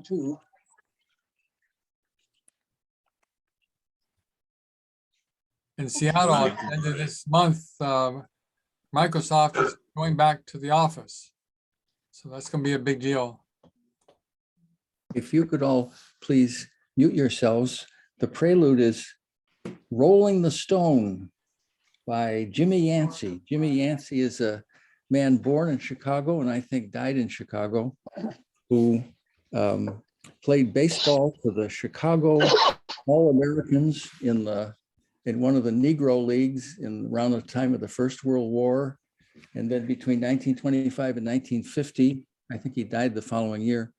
Two. In Seattle, at the end of this month, Microsoft is going back to the office. So that's going to be a big deal. If you could all please mute yourselves. The prelude is Rolling the Stone by Jimmy Yancey. Jimmy Yancey is a man born in Chicago and I think died in Chicago, who played baseball for the Chicago All-Americans in one of the Negro leagues around the time of the First World War. And then between 1925 and 1950, I think he died the following year,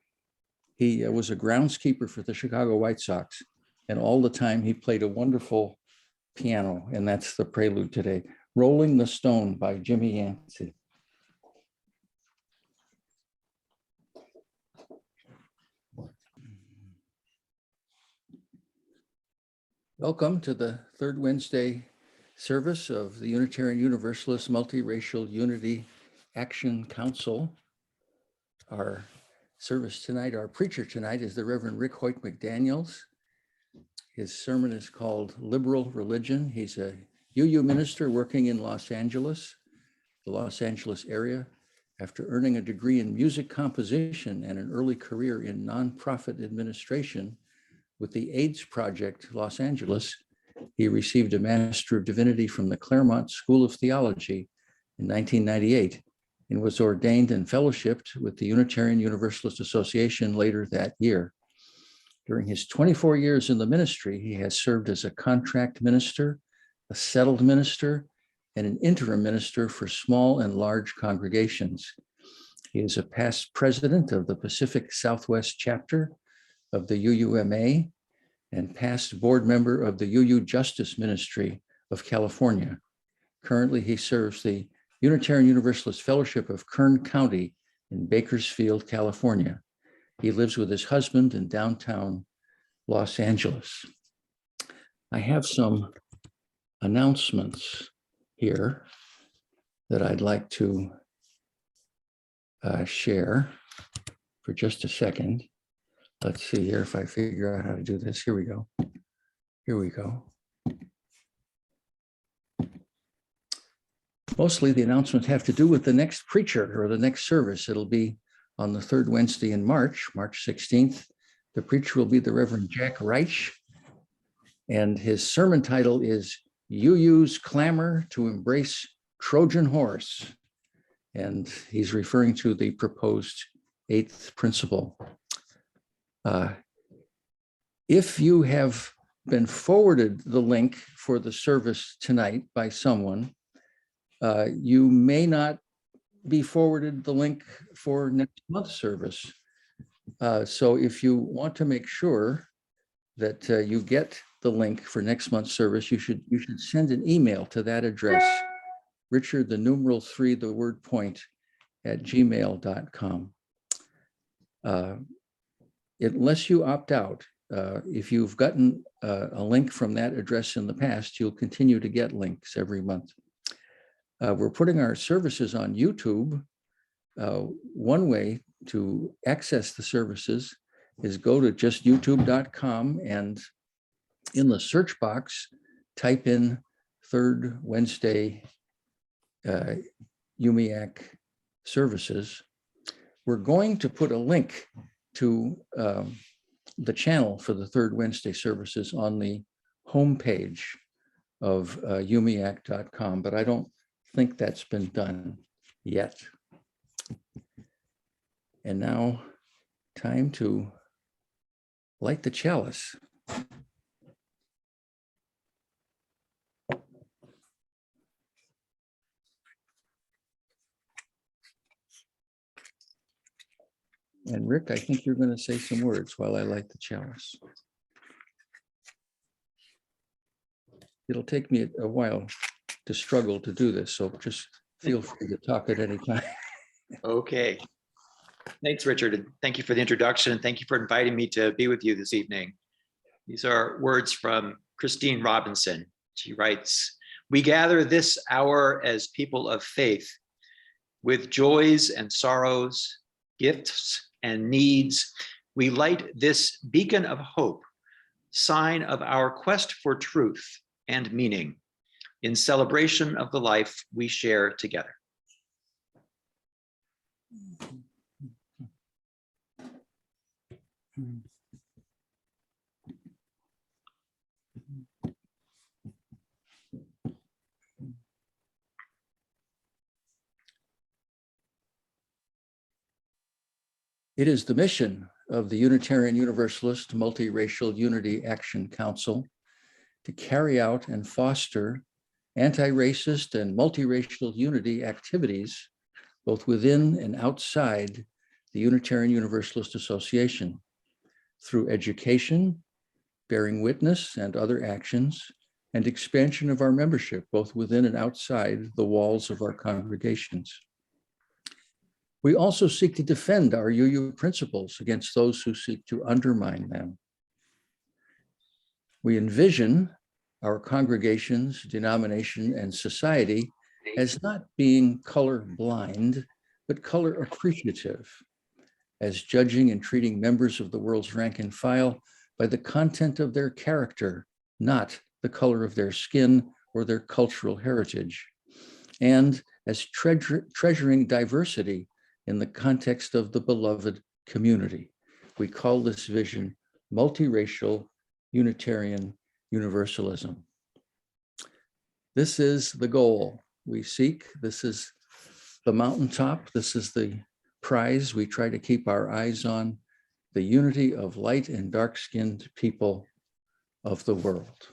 he was a groundskeeper for the Chicago White Sox. And all the time he played a wonderful piano, and that's the prelude today. Rolling the Stone by Jimmy Yancey. Welcome to the third Wednesday service of the Unitarian Universalist Multiracial Unity Action Council. Our service tonight, our preacher tonight is the Reverend Rick Hoyt-McDaniels. His sermon is called Liberal Religion. He's a UU minister working in Los Angeles, the Los Angeles area. After earning a degree in music composition and an early career in nonprofit administration with the AIDS Project Los Angeles, he received a Master of Divinity from the Claremont School of Theology in 1998 and was ordained and fellowshipped with the Unitarian Universalist Association later that year. During his 24 years in the ministry, he has served as a contract minister, a settled minister, and an interim minister for small and large congregations. He is a past president of the Pacific Southwest chapter of the UUMA and past board member of the UU Justice Ministry of California. Currently, he serves the Unitarian Universalist Fellowship of Kern County in Bakersfield, California. He lives with his husband in downtown Los Angeles. I have some announcements here that I'd like to share for just a second. Let's see here if I figure out how to do this. Here we go. Here we go. Mostly the announcements have to do with the next preacher or the next service. It'll be on the third Wednesday in March 16th. The preacher will be the Reverend Jack Reich, and his sermon title is UU's Clamor to Embrace Trojan Horse. And he's referring to the proposed eighth principle. If you have been forwarded the link for the service tonight by someone, you may not be forwarded the link for next month's service. So if you want to make sure that you get the link for next month's service, you should send an email to that address, Richard, the numeral 3, the word point, @gmail.com. Unless you opt out, if you've gotten a link from that address in the past, you'll continue to get links every month. We're putting our services on YouTube. One way to access the services is go to just youtube.com and in the search box, type in third Wednesday UMIAC services. We're going to put a link to the channel for the third Wednesday services on the homepage of umiac.com, but I don't think that's been done yet. And now, time to light the chalice. And Rick, I think you're going to say some words while I light the chalice. It'll take me a while to struggle to do this, so just feel free to talk at any time. Okay. Thanks, Richard. And thank you for the introduction. And thank you for inviting me to be with you this evening. These are words from Christine Robinson. She writes, "We gather this hour as people of faith with joys and sorrows, gifts and needs, We light this beacon of hope, sign of our quest for truth and meaning in celebration of the life we share together. It is the mission of the Unitarian Universalist Multiracial Unity Action Council to carry out and foster anti-racist and multiracial unity activities, both within and outside the Unitarian Universalist Association, through education, bearing witness, and other actions, and expansion of our membership, both within and outside the walls of our congregations. We also seek to defend our UU principles against those who seek to undermine them. We envision our congregations, denomination, and society as not being color blind, but color appreciative, as judging and treating members of the world's rank and file by the content of their character, not the color of their skin or their cultural heritage, and as treasuring diversity in the context of the beloved community. We call this vision multiracial Unitarian Universalism. This is the goal we seek. This is the mountaintop. This is the prize we try to keep our eyes on, the unity of light and dark-skinned people of the world.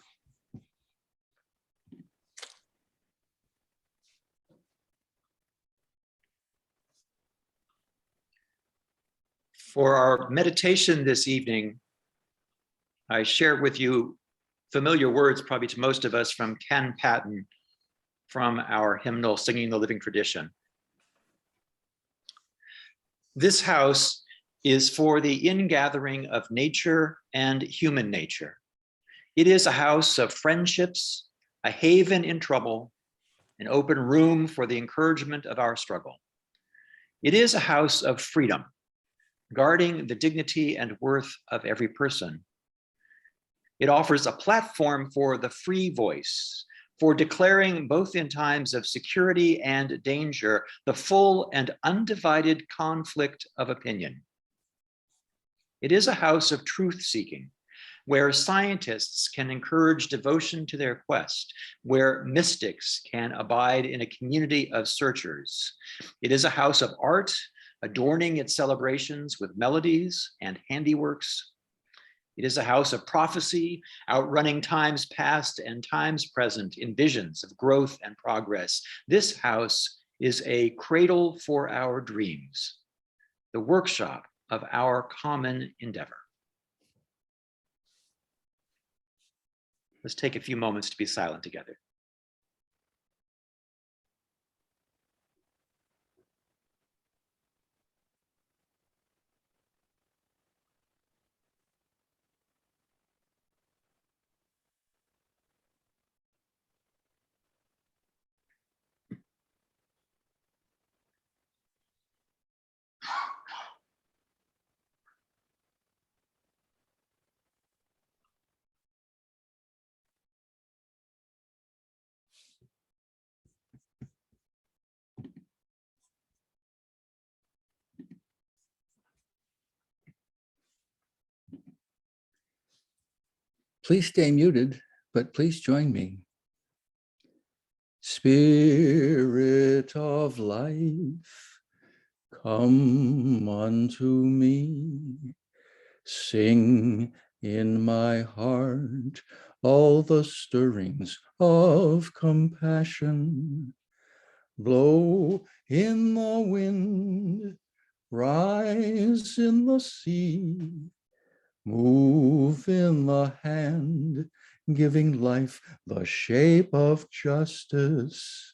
For our meditation this evening, I share with you familiar words, probably to most of us, from Ken Patton from our hymnal, Singing the Living Tradition. This house is for the ingathering of nature and human nature. It is a house of friendships, a haven in trouble, an open room for the encouragement of our struggle. It is a house of freedom, guarding the dignity and worth of every person. It offers a platform for the free voice, for declaring, both in times of security and danger, the full and undivided conflict of opinion. It is a house of truth-seeking, where scientists can encourage devotion to their quest, where mystics can abide in a community of searchers. It is a house of art, adorning its celebrations with melodies and handiworks. It is a house of prophecy, outrunning times past and times present in visions of growth and progress. This house is a cradle for our dreams, the workshop of our common endeavor. Let's take a few moments to be silent together. Please stay muted, but please join me. Spirit of life, come unto me. Sing in my heart all the stirrings of compassion. Blow in the wind, rise in the sea. Move in the hand, giving life the shape of justice.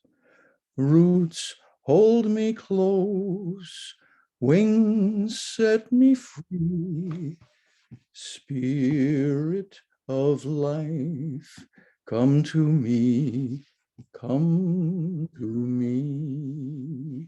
Roots hold me close, wings set me free. Spirit of life, come to me, come to me.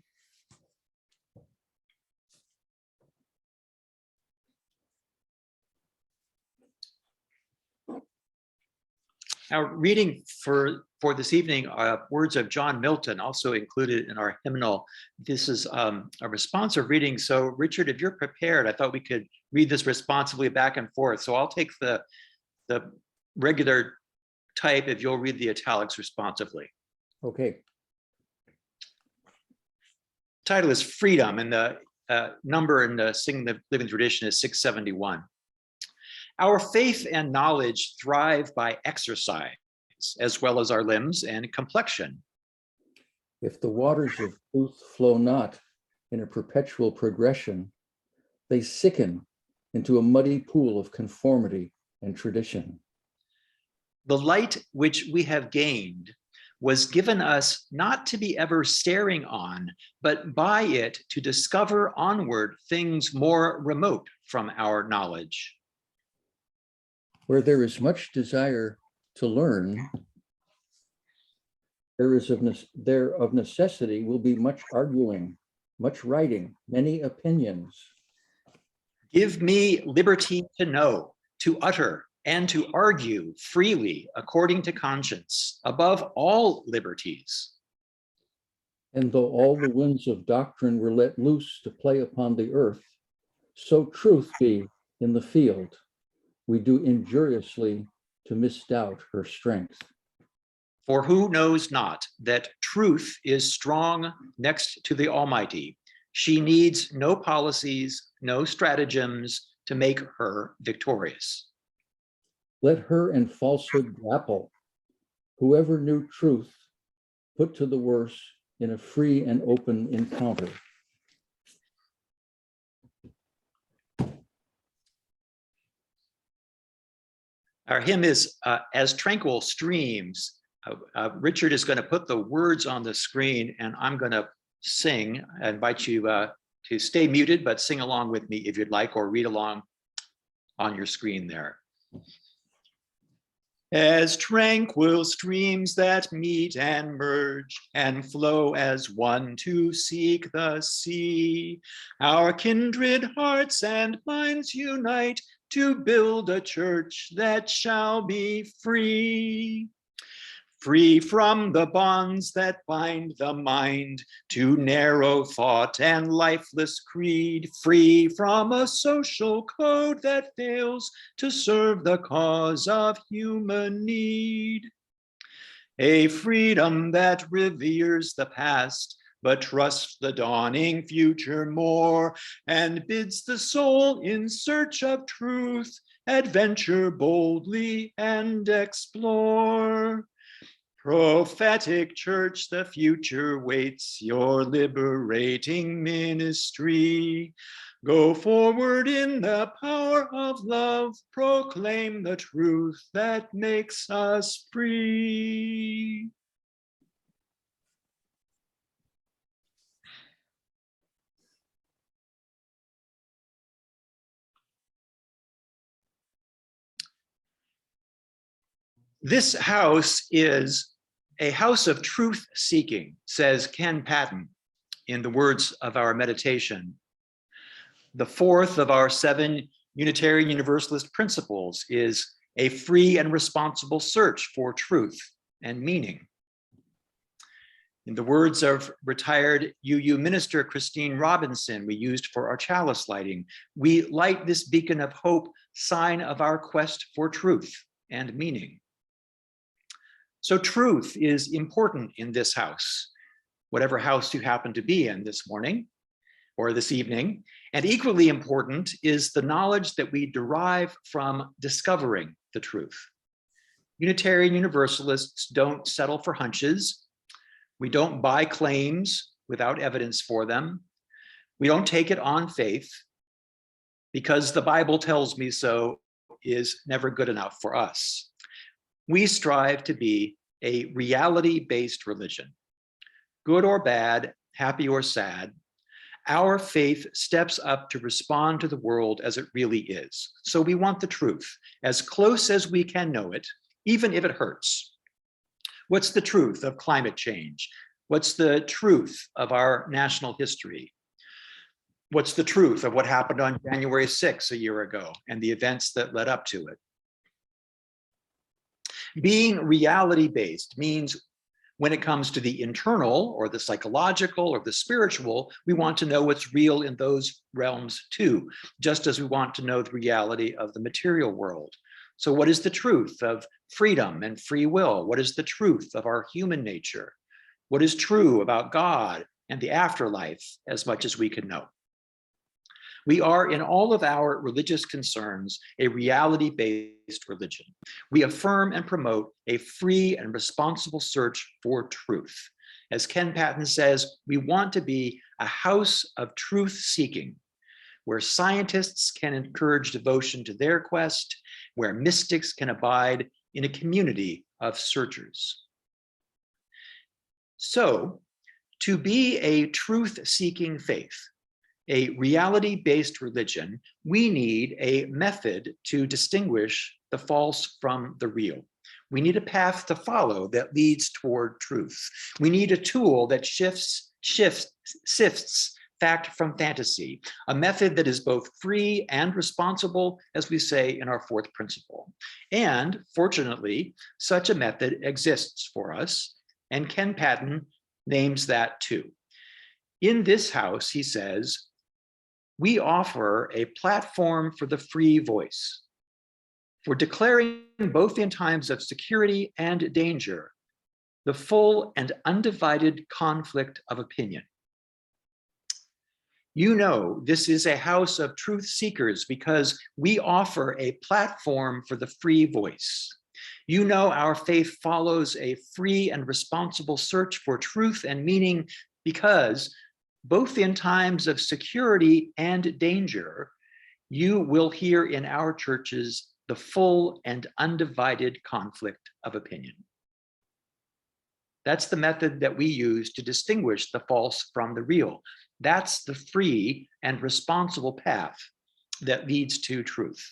Our reading for this evening are words of John Milton, also included in our hymnal. This is a responsive reading. So Richard, if you're prepared, I thought we could read this responsively back and forth. So I'll take the regular type if you'll read the italics responsively. Okay. Title is Freedom, and the number in the Sing the Living Tradition is 671. Our faith and knowledge thrive by exercise, as well as our limbs and complexion. If the waters of truth flow not in a perpetual progression, they sicken into a muddy pool of conformity and tradition. The light which we have gained was given us not to be ever staring on, but by it to discover onward things more remote from our knowledge. Where there is much desire to learn, there of necessity will be much arguing, much writing, many opinions. Give me liberty to know, to utter, and to argue freely according to conscience, above all liberties. And though all the winds of doctrine were let loose to play upon the earth, so truth be in the field, we do injuriously to misdoubt her strength. For who knows not that truth is strong next to the Almighty? She needs no policies, no stratagems to make her victorious. Let her and falsehood grapple. Whoever knew truth, put to the worse in a free and open encounter. Our hymn is As Tranquil Streams. Richard is going to put the words on the screen and I'm going to sing. I invite you to stay muted, but sing along with me if you'd like, or read along on your screen there. As tranquil streams that meet and merge and flow as one to seek the sea, our kindred hearts and minds unite to build a church that shall be free. Free from the bonds that bind the mind to narrow thought and lifeless creed, free from a social code that fails to serve the cause of human need. A freedom that reveres the past, but trusts the dawning future more, and bids the soul in search of truth adventure boldly and explore. Prophetic church, the future waits your liberating ministry. Go forward in the power of love, proclaim the truth that makes us free. This house is a house of truth seeking, says Ken Patton in the words of our meditation. The fourth of our 7 Unitarian Universalist principles is a free and responsible search for truth and meaning. In the words of retired UU minister Christine Robinson, we used for our chalice lighting, we light this beacon of hope, sign of our quest for truth and meaning. So truth is important in this house, whatever house you happen to be in this morning or this evening. And equally important is the knowledge that we derive from discovering the truth. Unitarian Universalists don't settle for hunches. We don't buy claims without evidence for them. We don't take it on faith, because the Bible tells me so is never good enough for us. We strive to be a reality-based religion. Good or bad, happy or sad, our faith steps up to respond to the world as it really is. So we want the truth, as close as we can know it, even if it hurts. What's the truth of climate change? What's the truth of our national history? What's the truth of what happened on January 6th a year ago and the events that led up to it? Being reality-based means when it comes to the internal or the psychological or the spiritual, we want to know what's real in those realms too, just as we want to know the reality of the material world. So what is the truth of freedom and free will? What is the truth of our human nature? What is true about God and the afterlife, as much as we can know? We are, in all of our religious concerns, a reality-based religion. We affirm and promote a free and responsible search for truth. As Ken Patton says, we want to be a house of truth-seeking, where scientists can encourage devotion to their quest, where mystics can abide in a community of searchers. So, to be a truth-seeking faith, a reality-based religion, we need a method to distinguish the false from the real. We need a path to follow that leads toward truth. We need a tool that sifts fact from fantasy, a method that is both free and responsible, as we say in our fourth principle. And fortunately, such a method exists for us, and Ken Patton names that too. In this house, he says, we offer a platform for the free voice, for declaring both in times of security and danger, the full and undivided conflict of opinion. You know, this is a house of truth seekers because we offer a platform for the free voice. You know, our faith follows a free and responsible search for truth and meaning because both in times of security and danger, you will hear in our churches the full and undivided conflict of opinion. That's the method that we use to distinguish the false from the real. That's the free and responsible path that leads to truth.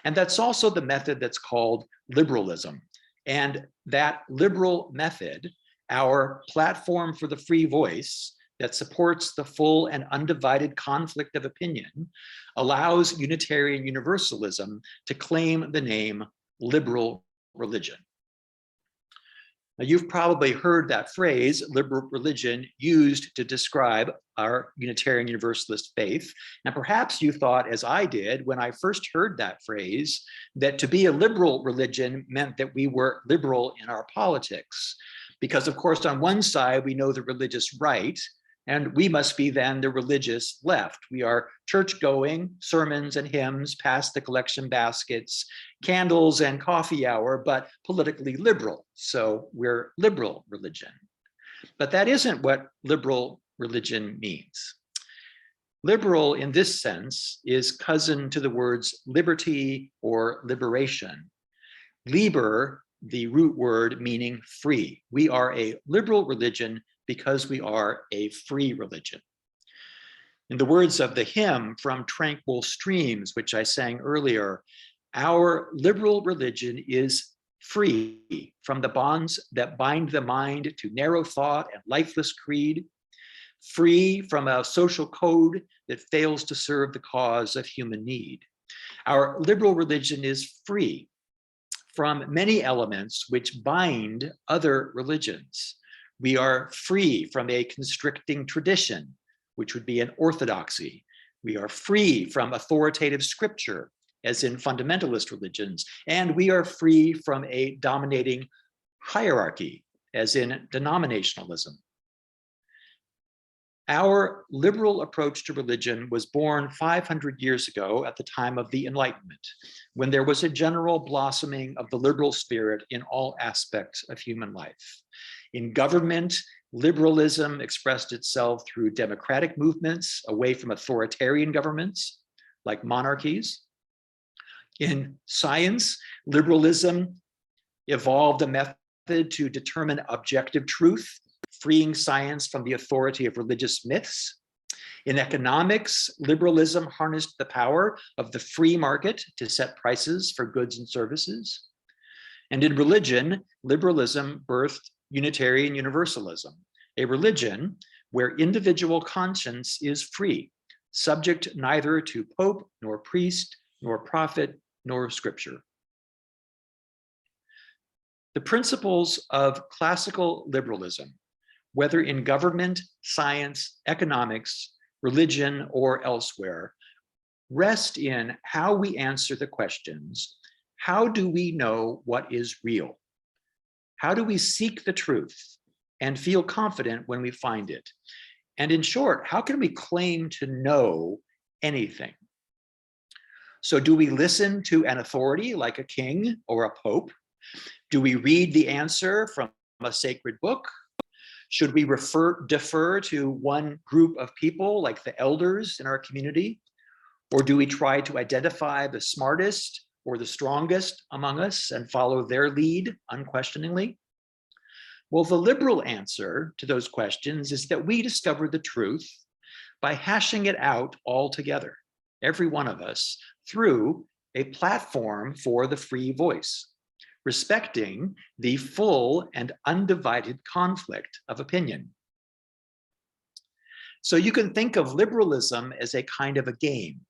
And that's also the method that's called liberalism. And that liberal method, our platform for the free voice, that supports the full and undivided conflict of opinion, allows Unitarian Universalism to claim the name liberal religion. Now, you've probably heard that phrase, liberal religion, used to describe our Unitarian Universalist faith. And perhaps you thought, as I did when I first heard that phrase, that to be a liberal religion meant that we were liberal in our politics. Because, of course, on one side, we know the religious right, and we must be then the religious left. We are church-going, sermons and hymns, past the collection baskets, candles and coffee hour, but politically liberal. So we're liberal religion. But that isn't what liberal religion means. Liberal in this sense is cousin to the words liberty or liberation. Liber, the root word meaning free. We are a liberal religion because we are a free religion. In the words of the hymn From Tranquil Streams, which I sang earlier, our liberal religion is free from the bonds that bind the mind to narrow thought and lifeless creed, free from a social code that fails to serve the cause of human need. Our liberal religion is free from many elements which bind other religions. We are free from a constricting tradition, which would be an orthodoxy. We are free from authoritative scripture, as in fundamentalist religions, and we are free from a dominating hierarchy, as in denominationalism. Our liberal approach to religion was born 500 years ago at the time of the Enlightenment, when there was a general blossoming of the liberal spirit in all aspects of human life. In government, liberalism expressed itself through democratic movements away from authoritarian governments, like monarchies. In science, liberalism evolved a method to determine objective truth, freeing science from the authority of religious myths. In economics, liberalism harnessed the power of the free market to set prices for goods and services. And in religion, liberalism birthed Unitarian Universalism, a religion where individual conscience is free, subject neither to pope, nor priest, nor prophet, nor scripture. The principles of classical liberalism, whether in government, science, economics, religion, or elsewhere, rest in how we answer the questions: how do we know what is real? How do we seek the truth and feel confident when we find it? And in short, how can we claim to know anything? So do we listen to an authority like a king or a pope? Do we read the answer from a sacred book? Should we defer to one group of people like the elders in our community? Or do we try to identify the smartest or the strongest among us and follow their lead unquestioningly? Well, the liberal answer to those questions is that we discover the truth by hashing it out all together, every one of us, through a platform for the free voice, respecting the full and undivided conflict of opinion. So you can think of liberalism as a kind of a game.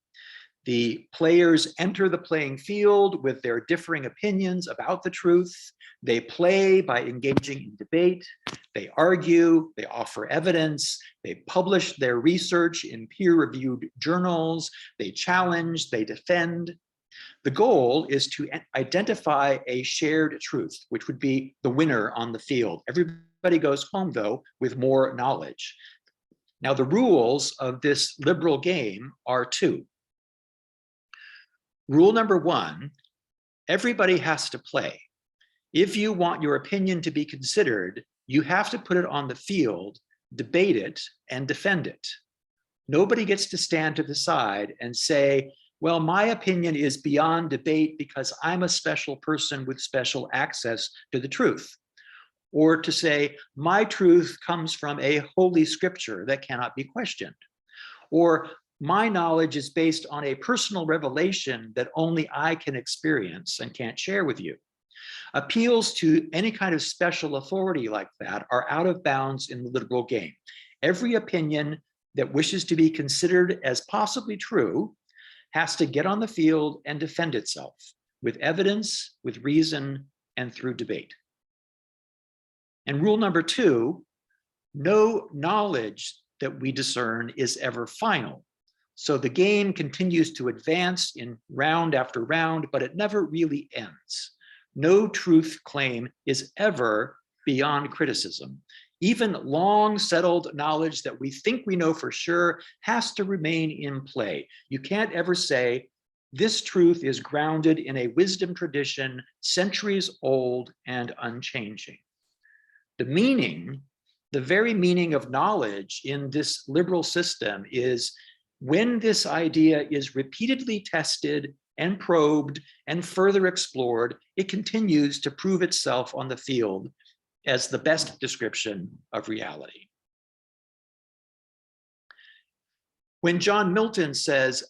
The players enter the playing field with their differing opinions about the truth. They play by engaging in debate. They argue, they offer evidence, they publish their research in peer-reviewed journals, they challenge, they defend. The goal is to identify a shared truth, which would be the winner on the field. Everybody goes home, though, with more knowledge. Now, the rules of this liberal game are two. Rule number one, everybody has to play. If you want your opinion to be considered, you have to put it on the field, debate it, and defend it. Nobody gets to stand to the side and say, well, my opinion is beyond debate because I'm a special person with special access to the truth. Or to say, my truth comes from a holy scripture that cannot be questioned. Or my knowledge is based on a personal revelation that only I can experience and can't share with you. Appeals to any kind of special authority like that are out of bounds in the liberal game. Every opinion that wishes to be considered as possibly true has to get on the field and defend itself with evidence, with reason, and through debate. And rule number two, no knowledge that we discern is ever final. So the game continues to advance in round after round, but it never really ends. No truth claim is ever beyond criticism. Even long settled knowledge that we think we know for sure has to remain in play. You can't ever say, this truth is grounded in a wisdom tradition centuries old and unchanging. The meaning, the very meaning of knowledge in this liberal system is when this idea is repeatedly tested and probed and further explored, it continues to prove itself on the field as the best description of reality. When John Milton says,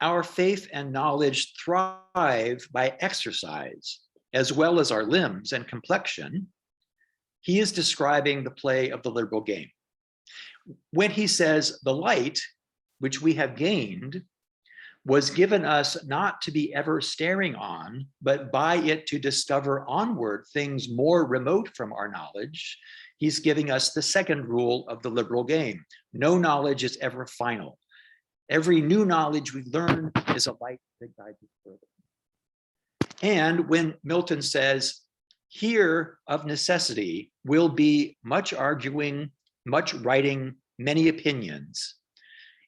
our faith and knowledge thrive by exercise, as well as our limbs and complexion, he is describing the play of the liberal game. When he says the light, which we have gained, was given us not to be ever staring on, but by it to discover onward things more remote from our knowledge, he's giving us the second rule of the liberal game. No knowledge is ever final. Every new knowledge we learn is a light that guides us further. And when Milton says, here of necessity will be much arguing, much writing, many opinions,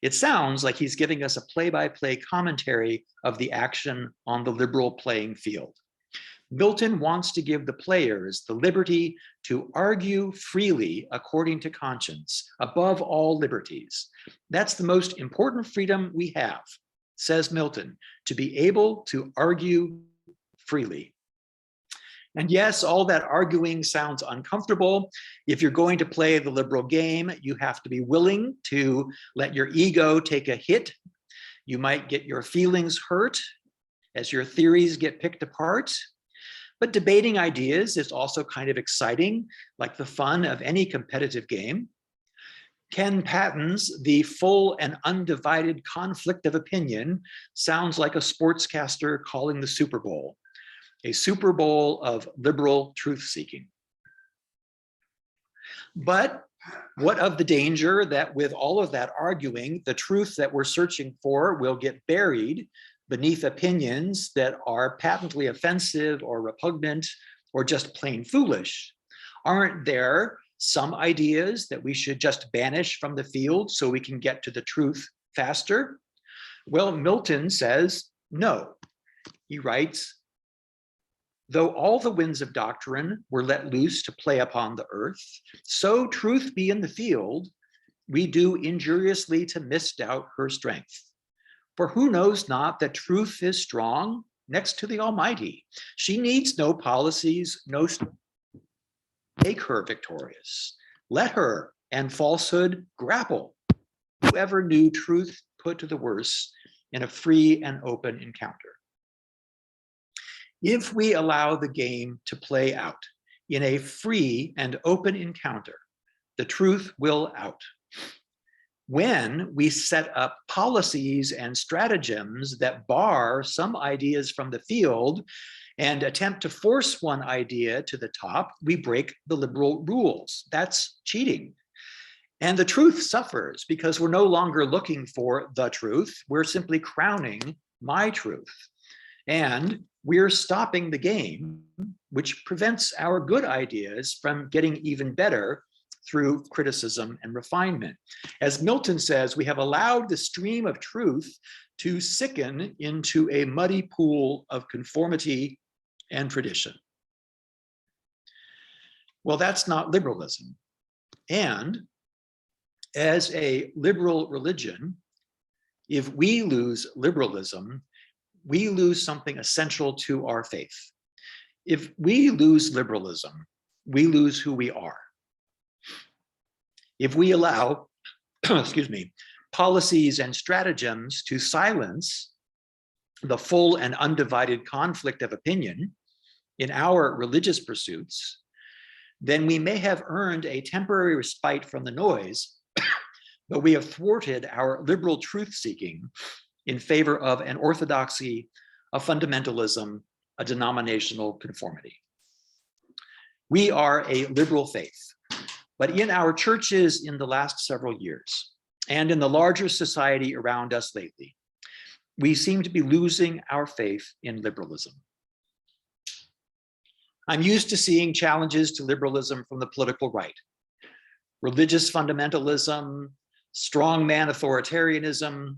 it sounds like he's giving us a play-by-play commentary of the action on the liberal playing field. Milton wants to give the players the liberty to argue freely according to conscience, above all liberties. That's the most important freedom we have, says Milton, to be able to argue freely. And yes, all that arguing sounds uncomfortable. If you're going to play the liberal game, you have to be willing to let your ego take a hit. You might get your feelings hurt as your theories get picked apart. But debating ideas is also kind of exciting, like the fun of any competitive game. Ken Patton's The Full and Undivided Conflict of Opinion sounds like a sportscaster calling the Super Bowl. a Super Bowl of liberal truth-seeking. But what of the danger that with all of that arguing, the truth that we're searching for will get buried beneath opinions that are patently offensive or repugnant or just plain foolish? Aren't there some ideas that we should just banish from the field so we can get to the truth faster? Well, Milton says no. He writes, though all the winds of doctrine were let loose to play upon the earth, so truth be in the field, we do injuriously to misdoubt her strength. For who knows not that truth is strong next to the Almighty? She needs no policies, no strength. Make her victorious. Let her and falsehood grapple. Whoever knew truth put to the worse in a free and open encounter. If we allow the game to play out in a free and open encounter, the truth will out. When we set up policies and stratagems that bar some ideas from the field and attempt to force one idea to the top, we break the liberal rules. That's cheating. And the truth suffers because we're no longer looking for the truth. We're simply crowning my truth. And we're stopping the game, which prevents our good ideas from getting even better through criticism and refinement. As Milton says, we have allowed the stream of truth to sicken into a muddy pool of conformity and tradition. Well, that's not liberalism. And as a liberal religion, if we lose liberalism, we lose something essential to our faith. If we lose liberalism, we lose who we are. If we allow, excuse me, policies and stratagems to silence the full and undivided conflict of opinion in our religious pursuits, then we may have earned a temporary respite from the noise, but we have thwarted our liberal truth-seeking in favor of an orthodoxy, a fundamentalism, a denominational conformity. We are a liberal faith, but in our churches in the last several years, and in the larger society around us lately, we seem to be losing our faith in liberalism. I'm used to seeing challenges to liberalism from the political right. Religious fundamentalism, strongman authoritarianism,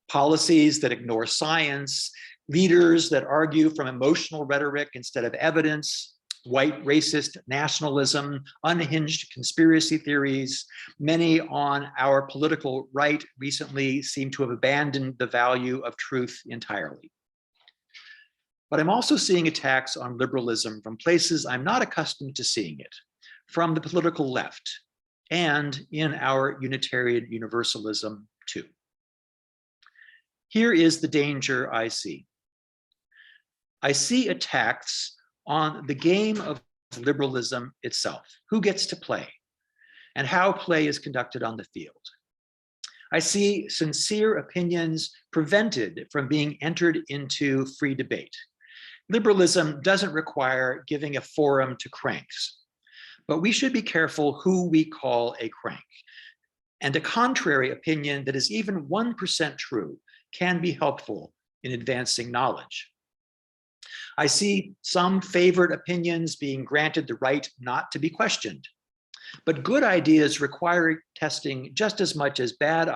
policies that ignore science, leaders that argue from emotional rhetoric instead of evidence, white racist nationalism, unhinged conspiracy theories. Many on our political right recently seem to have abandoned the value of truth entirely. But I'm also seeing attacks on liberalism from places I'm not accustomed to seeing it, from the political left, and in our Unitarian Universalism too. Here is the danger I see. I see attacks on the game of liberalism itself, who gets to play, and how play is conducted on the field. I see sincere opinions prevented from being entered into free debate. Liberalism doesn't require giving a forum to cranks, but we should be careful who we call a crank. And a contrary opinion that is even 1% true can be helpful in advancing knowledge. I see some favored opinions being granted the right not to be questioned, but good ideas require testing just as much as bad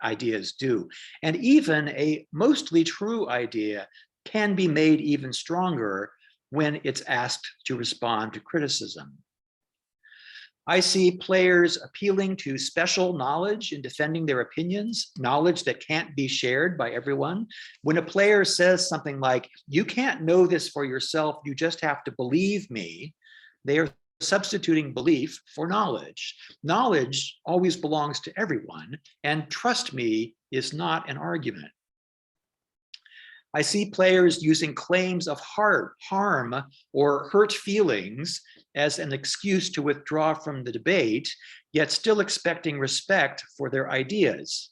ideas do. And even a mostly true idea can be made even stronger when it's asked to respond to criticism. I see players appealing to special knowledge in defending their opinions, knowledge that can't be shared by everyone. When a player says something like, you can't know this for yourself, you just have to believe me, they are substituting belief for knowledge. Knowledge always belongs to everyone, and trust me is not an argument. I see players using claims of harm or hurt feelings as an excuse to withdraw from the debate, yet still expecting respect for their ideas.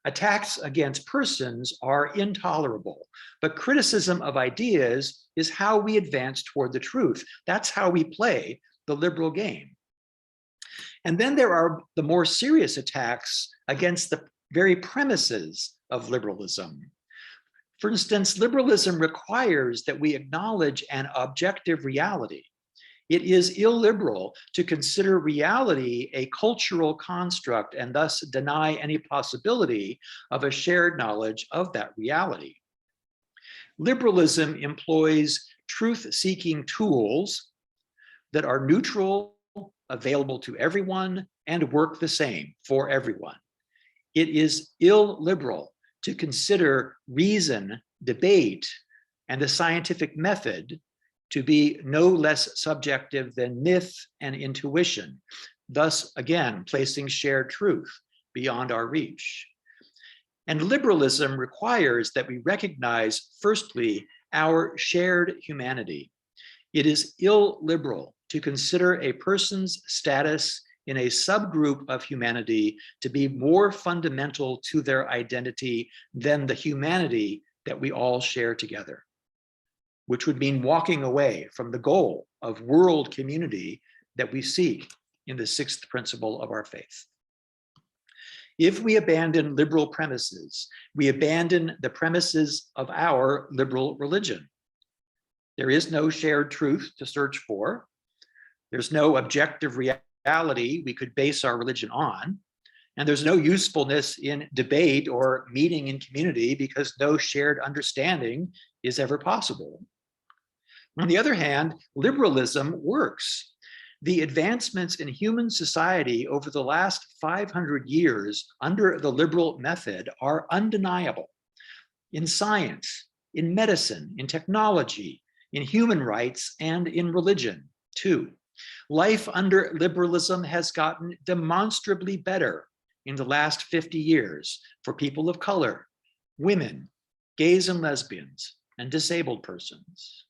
Attacks against persons are intolerable, but criticism of ideas is how we advance toward the truth. That's how we play the liberal game. And then there are the more serious attacks against the very premises of liberalism. For instance, liberalism requires that we acknowledge an objective reality. It is illiberal to consider reality a cultural construct and thus deny any possibility of a shared knowledge of that reality. Liberalism employs truth-seeking tools that are neutral, available to everyone, and work the same for everyone. It is illiberal to consider reason, debate, and the scientific method to be no less subjective than myth and intuition, thus again placing shared truth beyond our reach. And liberalism requires that we recognize, firstly, our shared humanity. It is illiberal to consider a person's status in a subgroup of humanity to be more fundamental to their identity than the humanity that we all share together, which would mean walking away from the goal of world community that we seek in the sixth principle of our faith. If we abandon liberal premises, we abandon the premises of our liberal religion. There is no shared truth to search for. There's no objective reality we could base our religion on. And there's no usefulness in debate or meeting in community because no shared understanding is ever possible. On the other hand, liberalism works. The advancements in human society over the last 500 years under the liberal method are undeniable. In science, in medicine, in technology, in human rights, and in religion, too. Life under liberalism has gotten demonstrably better in the last 50 years for people of color, women, gays and lesbians, and disabled persons.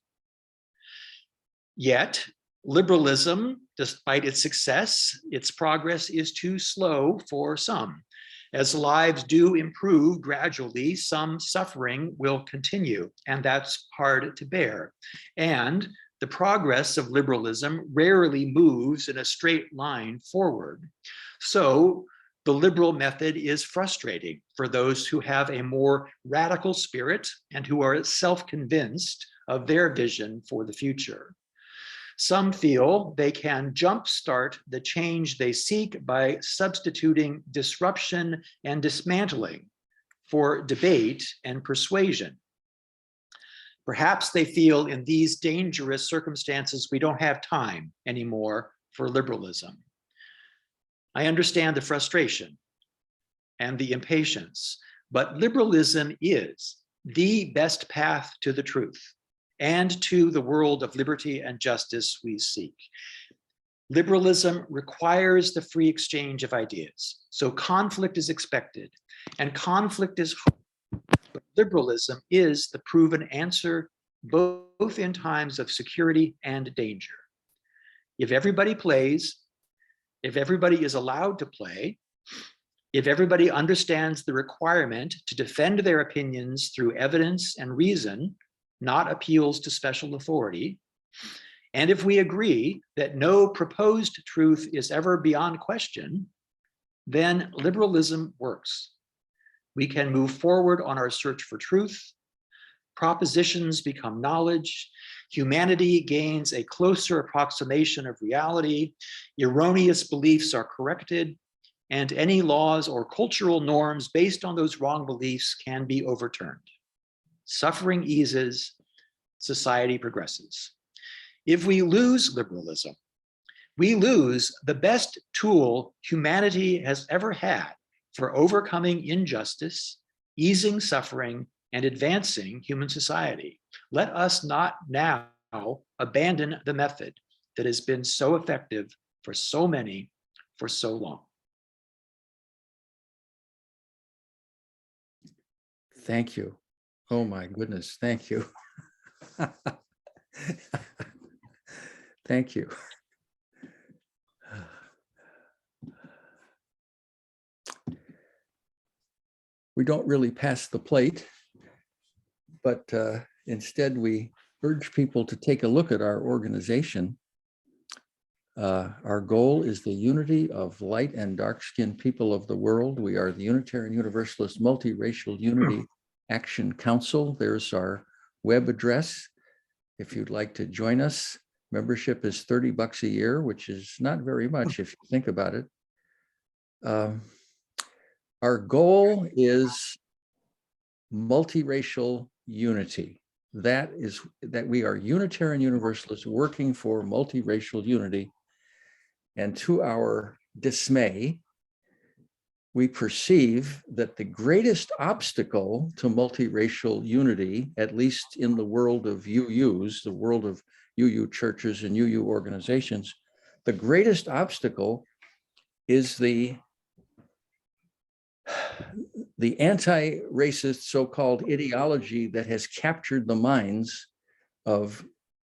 Yet, liberalism, despite its success, its progress is too slow for some. As lives do improve gradually, some suffering will continue, and that's hard to bear. And the progress of liberalism rarely moves in a straight line forward. So the liberal method is frustrating for those who have a more radical spirit and who are self-convinced of their vision for the future. Some feel they can jumpstart the change they seek by substituting disruption and dismantling for debate and persuasion. Perhaps they feel in these dangerous circumstances we don't have time anymore for liberalism. I understand the frustration and the impatience, but liberalism is the best path to the truth and to the world of liberty and justice we seek. Liberalism requires the free exchange of ideas, so conflict is expected, and conflict is hard. But liberalism is the proven answer, both in times of security and danger. If everybody plays, if everybody is allowed to play, if everybody understands the requirement to defend their opinions through evidence and reason, not appeals to special authority, and if we agree that no proposed truth is ever beyond question, then liberalism works. We can move forward on our search for truth, propositions become knowledge, humanity gains a closer approximation of reality, erroneous beliefs are corrected, and any laws or cultural norms based on those wrong beliefs can be overturned. Suffering eases, society progresses. If we lose liberalism, we lose the best tool humanity has ever had for overcoming injustice, easing suffering, and advancing human society. Let us not now abandon the method that has been so effective for so many for so long. Thank you. Oh my goodness, thank you. Thank you. we don't really pass the plate, but instead we urge people to take a look at our organization. Our goal is the unity of light and dark-skinned people of the world. We are the Unitarian Universalist Multiracial Unity Action Council. There's our web address. If you'd like to join us, membership is $30 a year, which is not very much if you think about it. Our goal is multiracial unity. That is that we are Unitarian Universalists working for multiracial unity. And to our dismay, we perceive that the greatest obstacle to multiracial unity, at least in the world of UUs, the world of UU churches and UU organizations, the greatest obstacle is the anti-racist so-called ideology that has captured the minds of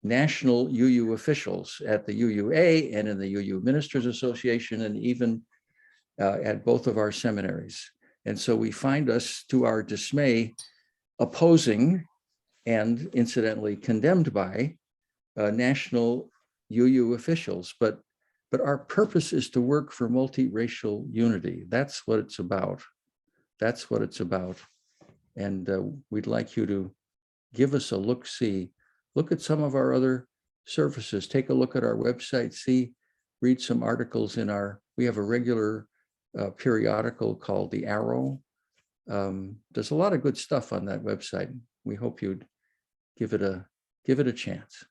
national UU officials at the UUA and in the UU Ministers Association and even at both of our seminaries. And so we find us, to our dismay, opposing and incidentally condemned by national UU officials. But our purpose is to work for multiracial unity. That's what it's about. That's what it's about. And we'd like you to give us a look-see. Look at some of our other services. Take a look at our website, read some articles in we have a regular periodical called The Arrow. There's a lot of good stuff on that website. We hope you'd give it a chance.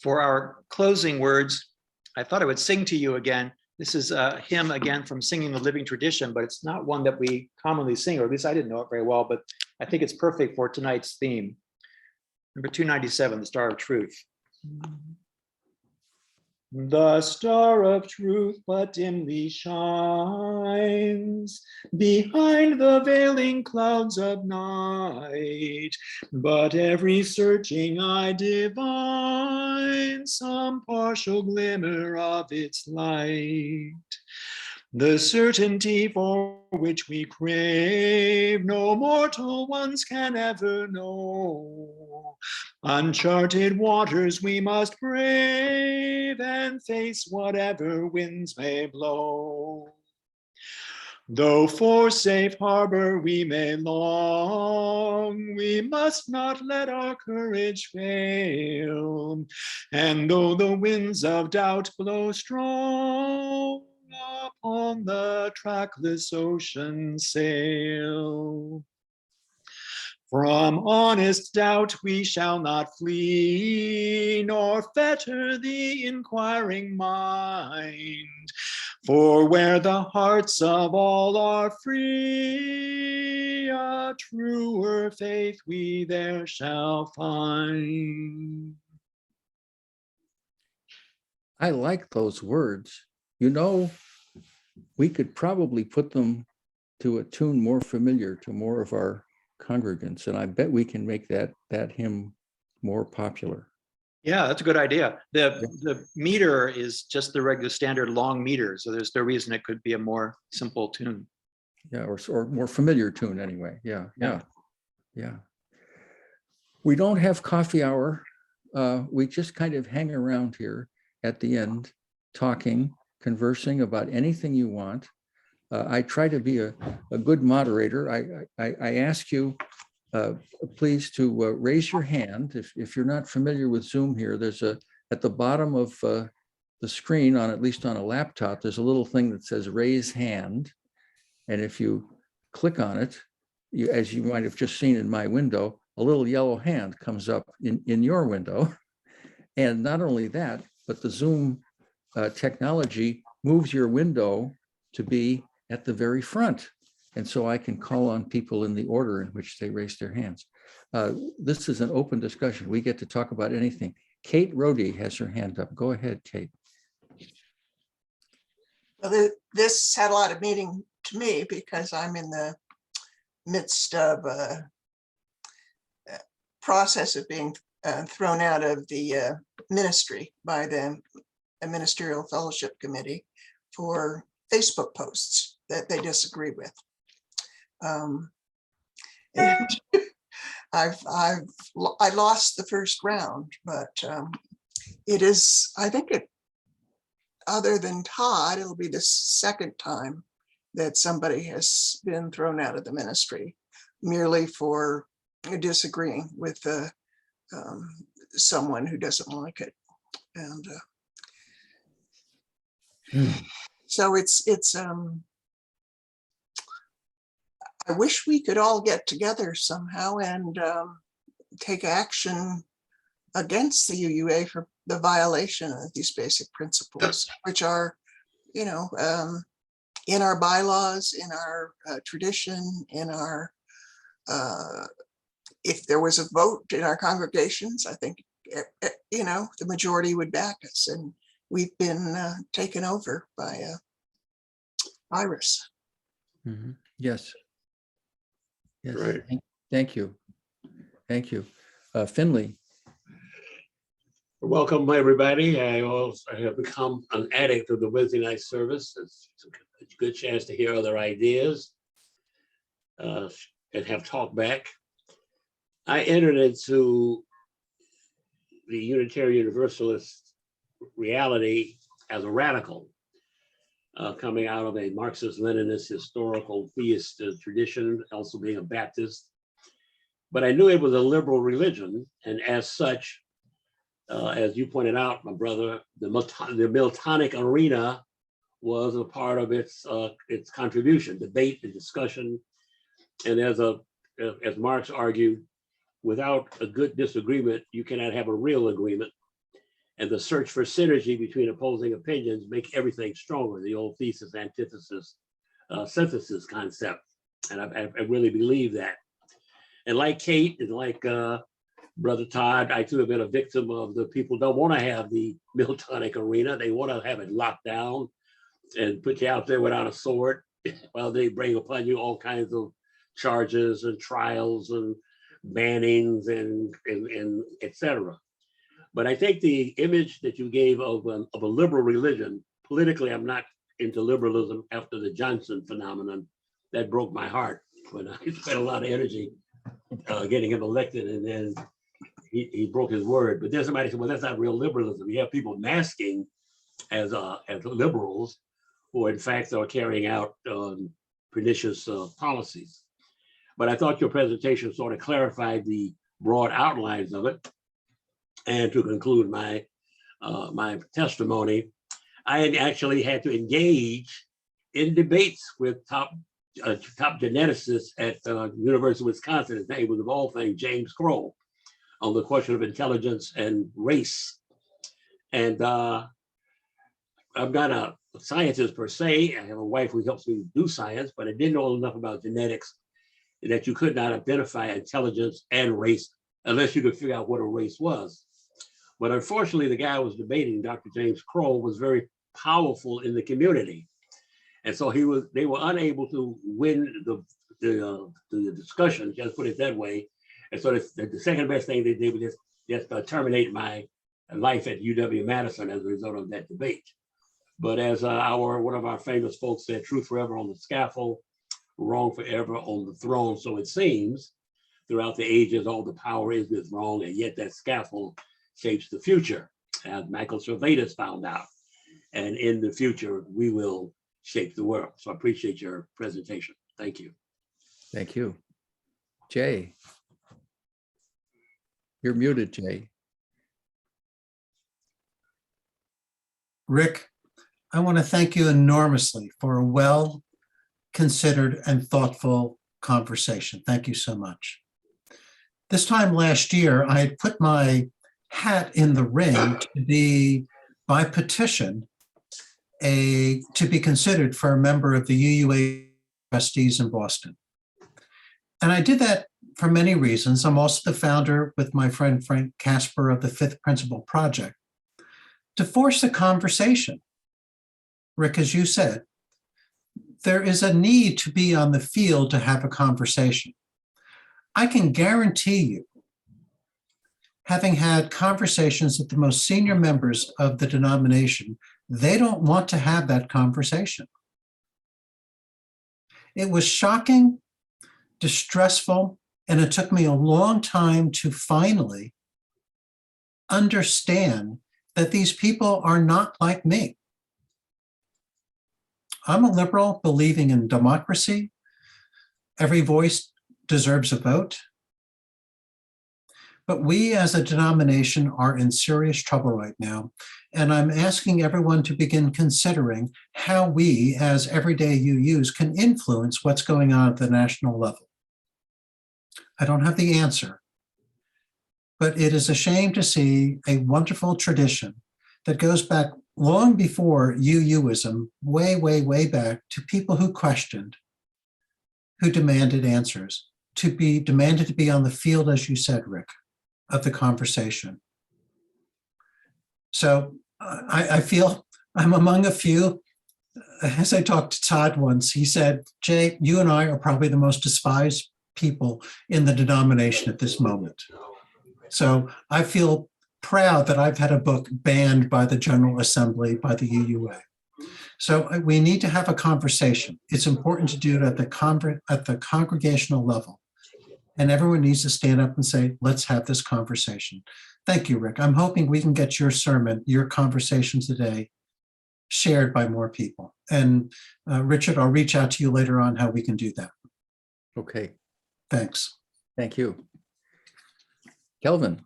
For our closing words, I thought I would sing to you again. This is a hymn again from Singing the Living Tradition, but it's not one that we commonly sing, or at least I didn't know it very well, but I think it's perfect for tonight's theme. Number 297, The Star of Truth. The star of truth but dimly shines behind the veiling clouds of night, but every searching eye divines some partial glimmer of its light. The certainty for which we crave, no mortal ones can ever know. Uncharted waters we must brave and face whatever winds may blow. Though for safe harbor we may long, we must not let our courage fail. And though the winds of doubt blow strong, upon the trackless ocean sail. From honest doubt we shall not flee, nor fetter the inquiring mind. For where the hearts of all are free, a truer faith we there shall find. I like those words. You know, we could probably put them to a tune more familiar to more of our congregants, and I bet we can make that hymn more popular. Yeah, that's a good idea. The meter is just the regular standard long meter, so there's no reason it could be a more simple tune. Yeah, or more familiar tune anyway. Yeah. We don't have coffee hour. We just kind of hang around here at the end, talking, conversing about anything you want. I try to be a good moderator. I ask you, please, to raise your hand. If you're not familiar with Zoom here, there's at the bottom of the screen, at least on a laptop, there's a little thing that says raise hand. And if you click on it, as you might have just seen in my window, a little yellow hand comes up in your window. And not only that, but the Zoom technology moves your window to be at the very front. And so I can call on people in the order in which they raise their hands. This is an open discussion. We get to talk about anything. Kate Rohde has her hand up. Go ahead, Kate. Well, this had a lot of meaning to me because I'm in the midst of a process of being thrown out of the ministry by the Ministerial Fellowship Committee for Facebook posts that they disagree with. And I lost the first round, but it is, I think it, other than Todd, it'll be the second time that somebody has been thrown out of the ministry merely for disagreeing with someone who doesn't like it. And so it's I wish we could all get together somehow and take action against the UUA for the violation of these basic principles, which are, you know, in our bylaws, in our tradition, in our, if there was a vote in our congregations, I think, you know, the majority would back us, and we've been taken over by a virus. Mm-hmm. Yes. Yes. Right. Thank you. Thank you. Finley. Welcome, everybody. I have become an addict of the Wednesday night service. It's a good chance to hear other ideas and have talk back. I entered into the Unitarian Universalist reality as a radical, coming out of a Marxist-Leninist historical theist tradition, also being a Baptist. But I knew it was a liberal religion, and as such, as you pointed out, my brother, the Miltonic arena was a part of its contribution, debate and discussion. And as Marx argued, without a good disagreement, you cannot have a real agreement. And the search for synergy between opposing opinions make everything stronger, the old thesis, antithesis, synthesis concept. And I really believe that. And like Kate and like Brother Todd, I too have been a victim of the people don't want to have the Miltonic arena. They want to have it locked down and put you out there without a sword while they bring upon you all kinds of charges and trials and bannings and et cetera. But I think the image that you gave of a liberal religion, politically, I'm not into liberalism after the Johnson phenomenon. That broke my heart when I spent a lot of energy getting him elected, and then he broke his word. But then somebody said, well, that's not real liberalism. You have people masking as liberals who in fact are carrying out pernicious policies. But I thought your presentation sort of clarified the broad outlines of it. And to conclude my testimony, I had actually had to engage in debates with top geneticists at University of Wisconsin. His name was, of all things, James Crow, on the question of intelligence and race. And I'm not a scientist per se. I have a wife who helps me do science, but I didn't know enough about genetics that you could not identify intelligence and race unless you could figure out what a race was. But unfortunately, the guy I was debating, Dr. James Crow, was very powerful in the community. And so they were unable to win the discussion, just put it that way. And so the second best thing they did was just terminate my life at UW-Madison as a result of that debate. But as one of our famous folks said, truth forever on the scaffold, wrong forever on the throne. So it seems throughout the ages, all the power is wrong, and yet that scaffold shapes the future, as Michael Servetus found out. And in the future, we will shape the world. So I appreciate your presentation. Thank you. Thank you. Jay. You're muted, Jay. Rick, I want to thank you enormously for a well-considered and thoughtful conversation. Thank you so much. This time last year, I had put my hat in the ring to be, by petition, to be considered for a member of the UUA trustees in Boston. And I did that for many reasons. I'm also the founder with my friend Frank Casper of the Fifth Principle Project, to force a conversation. Rick, as you said, there is a need to be on the field to have a conversation. I can guarantee you having had conversations with the most senior members of the denomination, they don't want to have that conversation. It was shocking, distressful, and it took me a long time to finally understand that these people are not like me. I'm a liberal believing in democracy. Every voice deserves a vote. But we as a denomination are in serious trouble right now. And I'm asking everyone to begin considering how we as everyday UUs can influence what's going on at the national level. I don't have the answer, but it is a shame to see a wonderful tradition that goes back long before UUism, way, way, way back to people who questioned, who demanded answers, demanded to be on the field, as you said, Rick, of the conversation. So I feel I'm among a few. As I talked to Todd once, he said, Jay, you and I are probably the most despised people in the denomination at this moment. So I feel proud that I've had a book banned by the General Assembly, by the UUA. So we need to have a conversation. It's important to do it at the congregational level. And everyone needs to stand up and say, let's have this conversation. Thank you, Rick. I'm hoping we can get your sermon, your conversation today, shared by more people. And Richard, I'll reach out to you later on how we can do that. Okay, Thanks. thank you. Kelvin.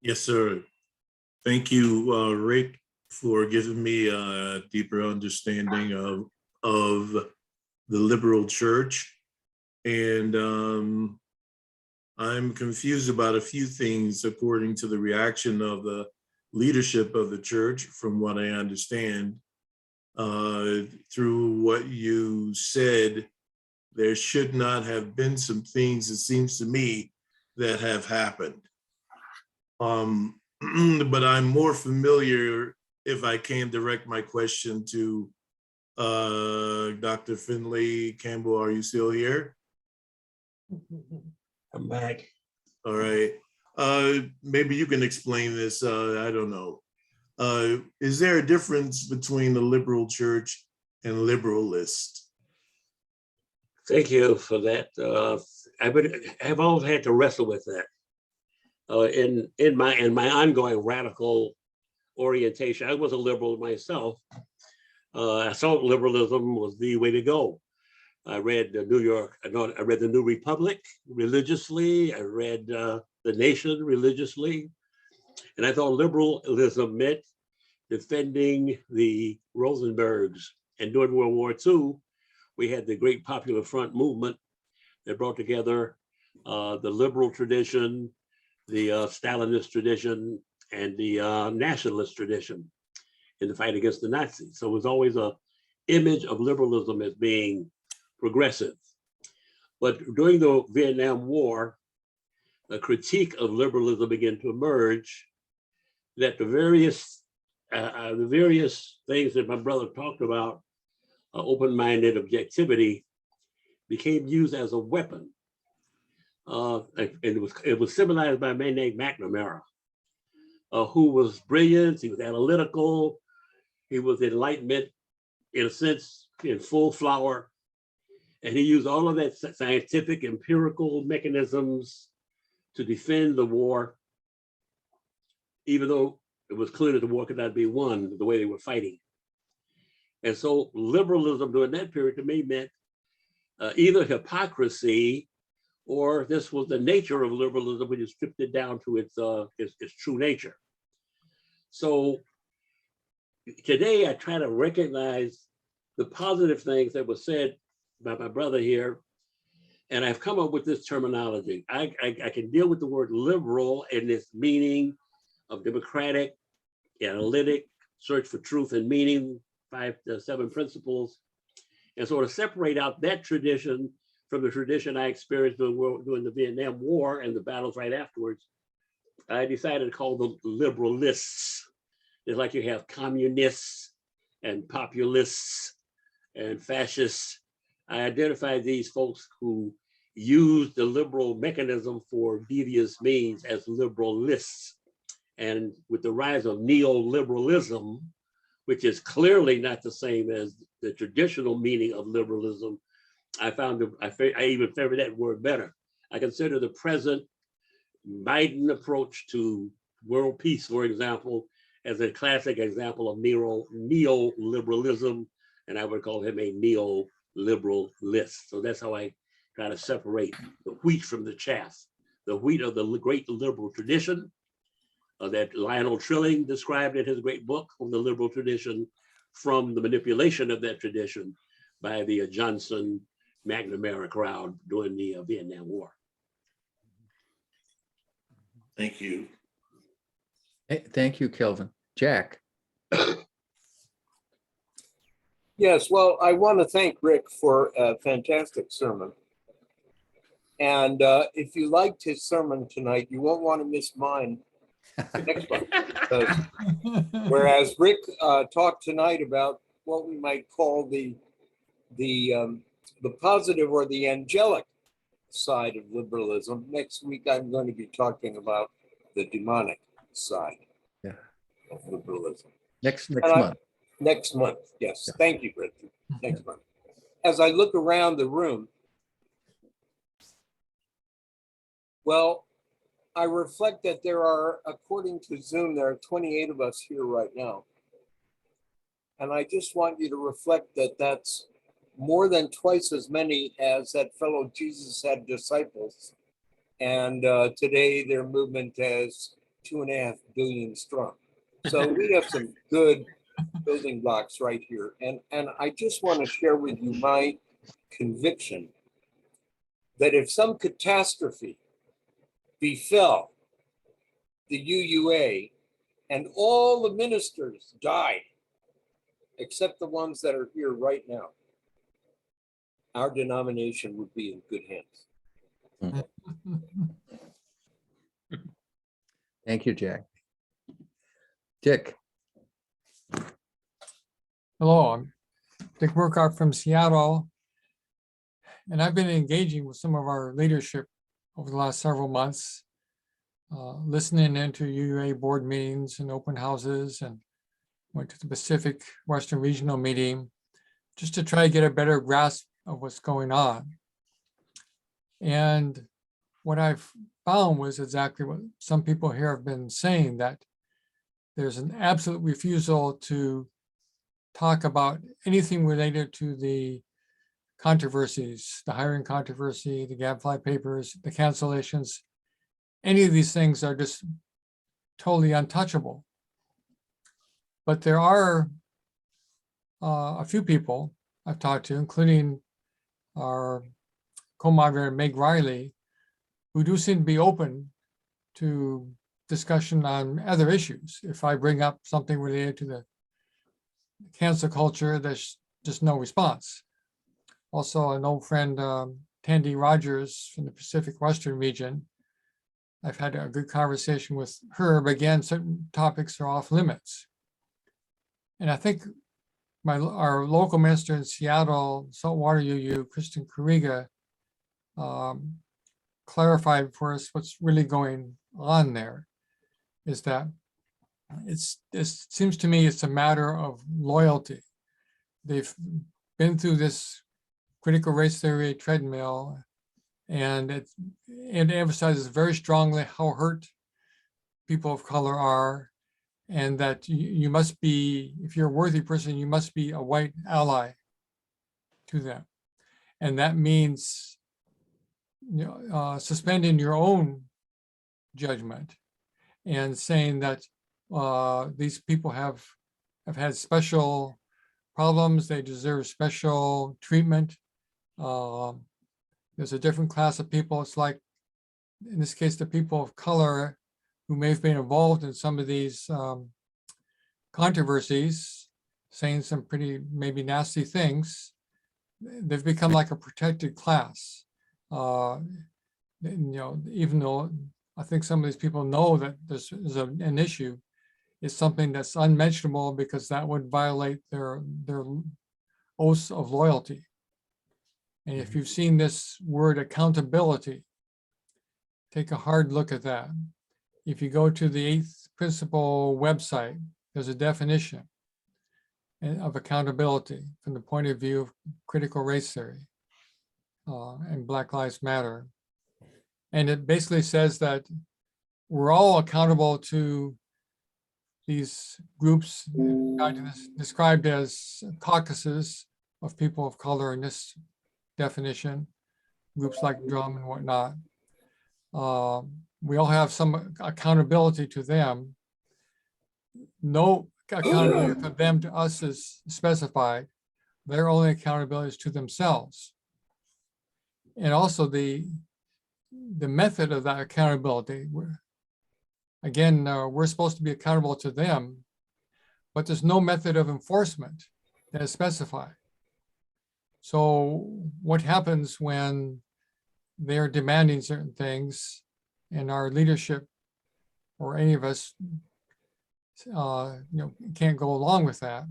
Yes, sir. Thank you, Rick, for giving me a deeper understanding of the liberal church. And I'm confused about a few things according to the reaction of the leadership of the church, from what I understand. Through what you said, there should not have been some things, it seems to me, that have happened. But I'm more familiar, if I can direct my question to Dr. Finley Campbell. Are you still here? I'm back. All right. Maybe you can explain this. I don't know. Is there a difference between the liberal church and liberalist? Thank you for that. I've always had to wrestle with that. In my ongoing radical orientation, I was a liberal myself. I thought liberalism was the way to go. I read the New Republic religiously. I read The Nation religiously. And I thought liberalism meant defending the Rosenbergs. And during World War II, we had the Great Popular Front movement that brought together the liberal tradition, the Stalinist tradition, and the nationalist tradition in the fight against the Nazis. So it was always an image of liberalism as being progressive. But during the Vietnam War, a critique of liberalism began to emerge, that the various things that my brother talked about, open-minded objectivity, became used as a weapon. And it was symbolized by a man named McNamara, who was brilliant, he was analytical, he was enlightenment, in a sense, in full flower. And he used all of that scientific, empirical mechanisms to defend the war, even though it was clear that the war could not be won the way they were fighting. And so liberalism during that period to me meant either hypocrisy, or this was the nature of liberalism when you stripped it down to its true nature. So today I try to recognize the positive things that were said by my brother here, and I've come up with this terminology. I can deal with the word liberal in its meaning of democratic, analytic, search for truth and meaning, 5 to 7 principles, and sort of separate out that tradition from the tradition I experienced during the Vietnam War and the battles right afterwards. I decided to call them liberalists. It's like you have communists and populists and fascists. I identify these folks who use the liberal mechanism for devious means as liberalists. And with the rise of neoliberalism, which is clearly not the same as the traditional meaning of liberalism, I even favor that word better. I consider the present Biden approach to world peace, for example, as a classic example of neoliberalism, and I would call him a neoliberalist. So that's how I try to separate the wheat from the chaff. The wheat of the great liberal tradition that Lionel Trilling described in his great book on the liberal tradition, from the manipulation of that tradition by the Johnson McNamara crowd during the Vietnam War. Thank you. Hey, thank you, Kelvin. Jack. Yes, well, I want to thank Rick for a fantastic sermon. And if you liked his sermon tonight, you won't want to miss mine next month. Whereas Rick talked tonight about what we might call the positive or the angelic side of liberalism. Next week, I'm going to be talking about the demonic side of liberalism. Next month. Next month, yes. Yeah. Thank you, Richard. Next month. As I look around the room, well, I reflect that there are, according to Zoom, there are 28 of us here right now. And I just want you to reflect that that's more than twice as many as that fellow Jesus had disciples. And today their movement has 2.5 billion strong. So we have some good building blocks right here. And I just want to share with you my conviction that if some catastrophe befell the UUA and all the ministers died, except the ones that are here right now, our denomination would be in good hands. Thank you, Jack. Dick. Hello, I'm Dick Burkhardt from Seattle. And I've been engaging with some of our leadership over the last several months, listening into UUA board meetings and open houses, and went to the Pacific Western Regional meeting just to try to get a better grasp of what's going on. And what I've found was exactly what some people here have been saying, that there's an absolute refusal to talk about anything related to the controversies, the hiring controversy, the Gadfly papers, the cancellations. Any of these things are just totally untouchable. But there are a few people I've talked to, including our co-moderator Meg Riley, who do seem to be open to discussion on other issues. If I bring up something related to the cancel culture, there's just no response. Also, an old friend, Tandy Rogers from the Pacific Western region, I've had a good conversation with her, but again, certain topics are off limits. And I think our local minister in Seattle, Saltwater UU, Kristen Kariga, clarified for us what's really going on there, is that it seems to me it's a matter of loyalty. They've been through this critical race theory treadmill, and it emphasizes very strongly how hurt people of color are, and that you must be, if you're a worthy person, you must be a white ally to them. And that means suspending your own judgment and saying that these people have had special problems, they deserve special treatment. There's a different class of people. It's like, in this case, the people of color who may have been involved in some of these controversies, saying some pretty maybe nasty things. They've become like a protected class. Even though I think some of these people know that this is an issue, it's something that's unmentionable because that would violate their oaths of loyalty. And if you've seen this word accountability, take a hard look at that. If you go to the eighth principle website, there's a definition of accountability from the point of view of critical race theory and Black Lives Matter. And it basically says that we're all accountable to these groups described as caucuses of people of color in this definition, groups like Drum and whatnot. We all have some accountability to them. No accountability for them to us is specified. Their only accountability is to themselves. And also the method of that accountability. Again, we're supposed to be accountable to them, but there's no method of enforcement that is specified. So what happens when they're demanding certain things and our leadership or any of us can't go along with that?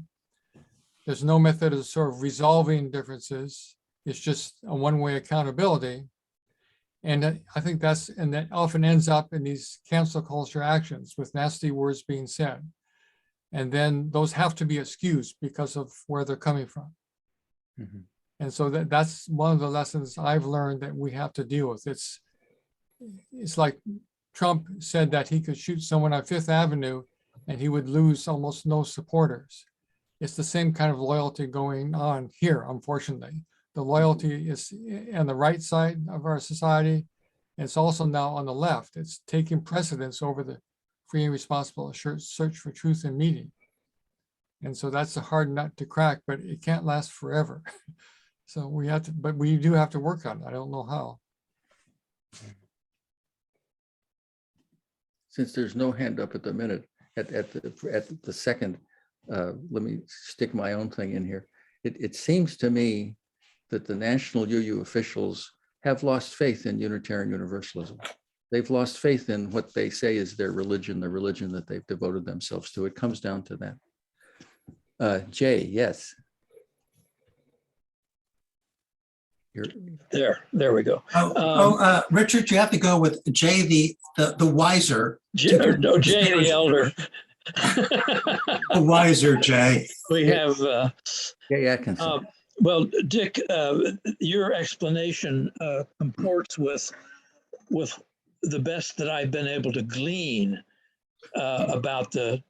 There's no method of sort of resolving differences. It's just a one-way accountability. And I think that often ends up in these cancel culture actions with nasty words being said. And then those have to be excused because of where they're coming from. Mhm. And so that's one of the lessons I've learned that we have to deal with. It's like Trump said that he could shoot someone on Fifth Avenue and he would lose almost no supporters. It's the same kind of loyalty going on here, unfortunately. The loyalty is on the right side of our society. It's also now on the left. It's taking precedence over the free and responsible search for truth and meaning. And so that's a hard nut to crack, but it can't last forever. So we do have to work on it. I don't know how. Since there's no hand up at the minute, at the second, let me stick my own thing in here. It seems to me that the national UU officials have lost faith in Unitarian Universalism. They've lost faith in what they say is their religion, the religion that they've devoted themselves to. It comes down to that. Jay, yes. There we go. Richard, you have to go with Jay, the wiser. Jay the elder. The wiser Jay. We have Jay Atkinson. well, Dick, your explanation comports with the best that I've been able to glean about the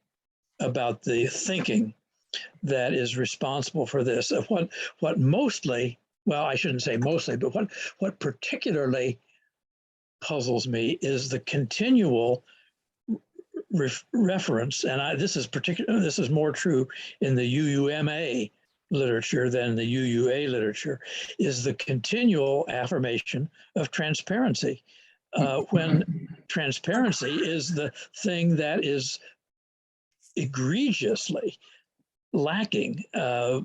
thinking that is responsible for this. What mostly, well, I shouldn't say mostly, but what particularly puzzles me is the continual reference, and this is more true in the UUMA literature than the UUA literature, is the continual affirmation of transparency. When transparency is the thing that is egregiously lacking. I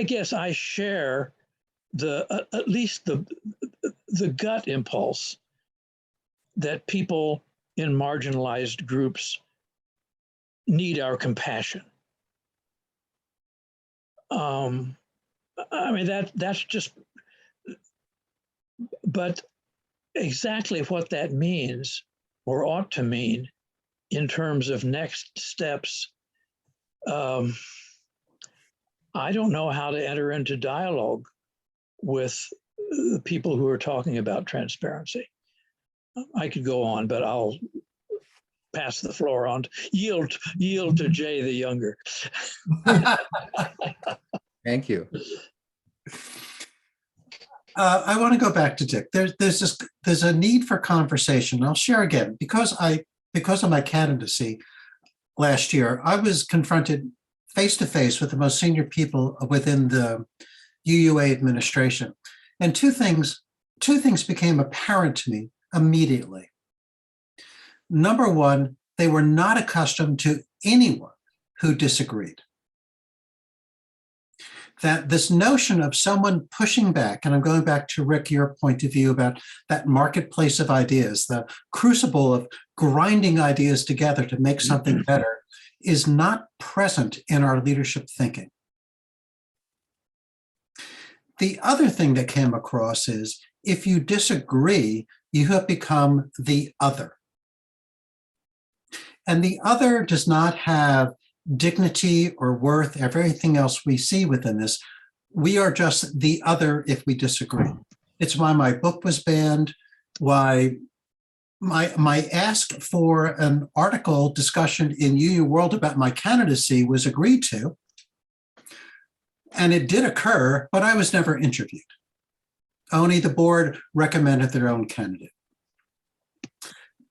guess I share at least the gut impulse that people in marginalized groups need our compassion. That's just, but exactly what that means or ought to mean in terms of next steps, I don't know how to enter into dialogue with the people who are talking about transparency. I could go on, but I'll pass the floor on, yield to Jay the younger. Thank you. I want to go back to Dick. There's a need for conversation. I'll share again because of my candidacy last year. I was confronted face to face with the most senior people within the UUA administration, and two things became apparent to me immediately. Number one, they were not accustomed to anyone who disagreed. That this notion of someone pushing back, and I'm going back to Rick, your point of view about that marketplace of ideas, the crucible of grinding ideas together to make something better, is not present in our leadership thinking. The other thing that came across is if you disagree, you have become the other. And the other does not have dignity or worth, everything else we see within this. We are just the other if we disagree. It's why my book was banned, why my ask for an article discussion in UU World about my candidacy was agreed to. And it did occur, but I was never interviewed. Only the board recommended their own candidate.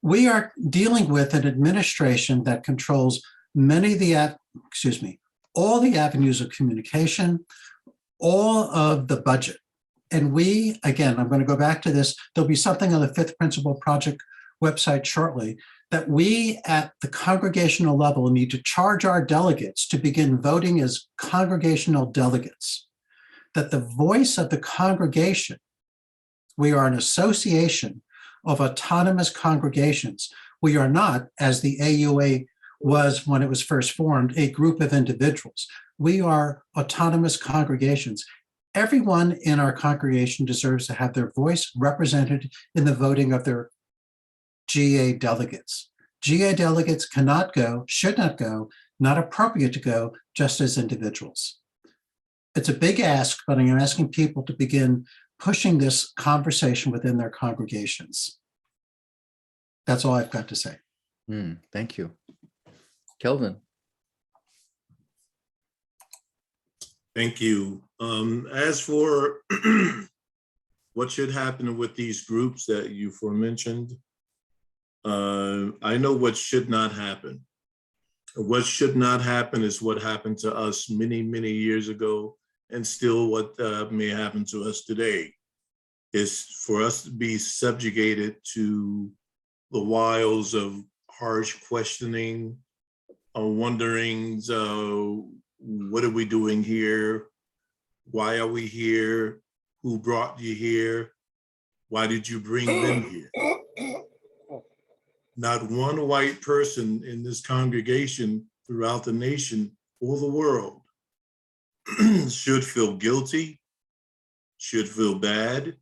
We are dealing with an administration that controls many of the, all the avenues of communication, all of the budget. And we, again, I'm going to go back to this. There'll be something on the Fifth Principle Project website shortly that we at the congregational level need to charge our delegates to begin voting as congregational delegates. That the voice of the congregation, we are an association of autonomous congregations. We are not, as the AUA was when it was first formed, a group of individuals. We are autonomous congregations. Everyone in our congregation deserves to have their voice represented in the voting of their GA delegates. GA delegates cannot go, should not go, not appropriate to go, just as individuals. It's a big ask, but I'm asking people to begin pushing this conversation within their congregations. That's all I've got to say. Thank you. Kelvin. Thank you. As for what should happen with these groups that you aforementioned, I know what should not happen. What should not happen is what happened to us many, many years ago, and still what may happen to us today, is for us to be subjugated to the wiles of harsh questioning, wonderings, what are we doing here? Why are we here? Who brought you here? Why did you bring them here? Not one white person in this congregation throughout the nation or the world should feel guilty, should feel bad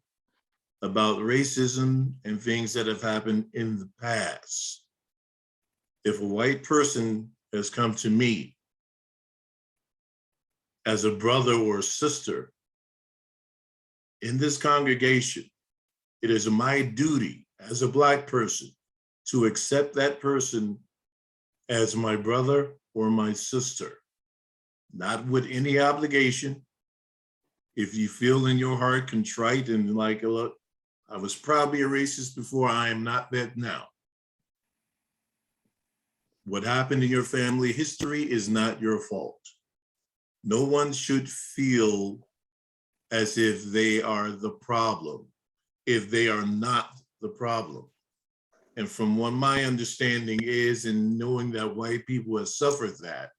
about racism and things that have happened in the past. If a white person has come to me as a brother or a sister in this congregation, it is my duty as a Black person to accept that person as my brother or my sister, not with any obligation. If you feel in your heart contrite and like, look, I was probably a racist before, I am not that now. What happened in your family history is not your fault. No one should feel as if they are the problem, if they are not the problem. And from what my understanding is, and knowing that white people have suffered that,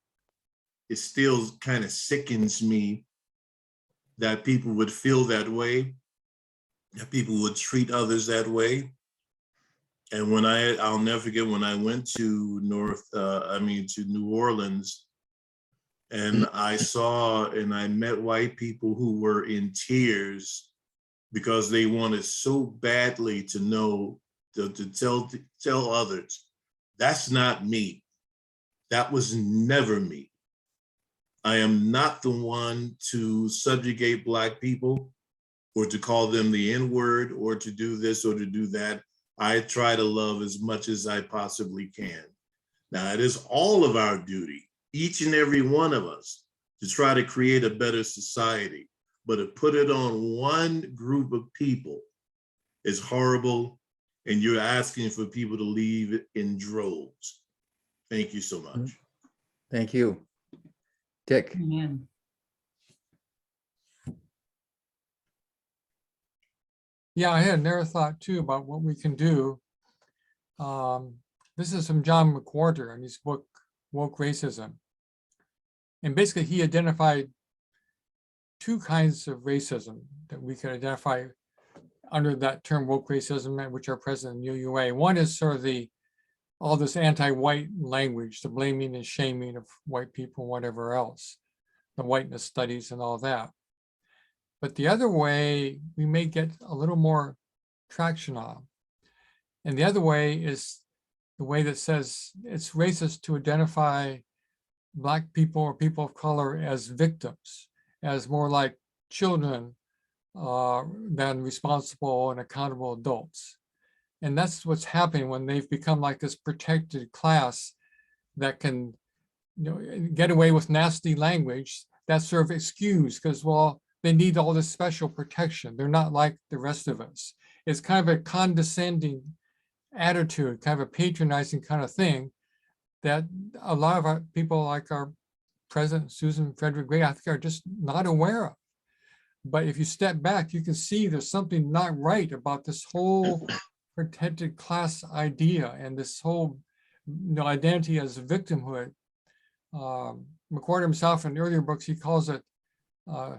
it still kind of sickens me that people would feel that way, that people would treat others that way. And when I'll never forget when I went to to New Orleans, and I saw and I met white people who were in tears because they wanted so badly to know, to tell others, that's not me. That was never me. I am not the one to subjugate Black people or to call them the N-word or to do this or to do that. I try to love as much as I possibly can. Now, it is all of our duty, each and every one of us, to try to create a better society. But to put it on one group of people is horrible, and you're asking for people to leave in droves. Thank you so much. Thank you. Dick. Amen. Yeah, I had another thought too about what we can do. This is from John McWhorter in his book, Woke Racism. And basically he identified two kinds of racism that we could identify under that term woke racism, which are present in UUA. One is sort of the all this anti-white language, the blaming and shaming of white people, whatever else, the whiteness studies and all that. But the other way we may get a little more traction on. And the other way is the way that says it's racist to identify Black people or people of color as victims, as more like children than responsible and accountable adults. And that's what's happening when they've become like this protected class that can, get away with nasty language. That's sort of excused because, well, they need all this special protection. They're not like the rest of us. It's kind of a condescending attitude, kind of a patronizing kind of thing that a lot of our people, like our President Susan Frederick Gray, I think are just not aware of. But if you step back, you can see there's something not right about this whole protected class idea and this whole identity as a victimhood. McCord himself in earlier books, he calls it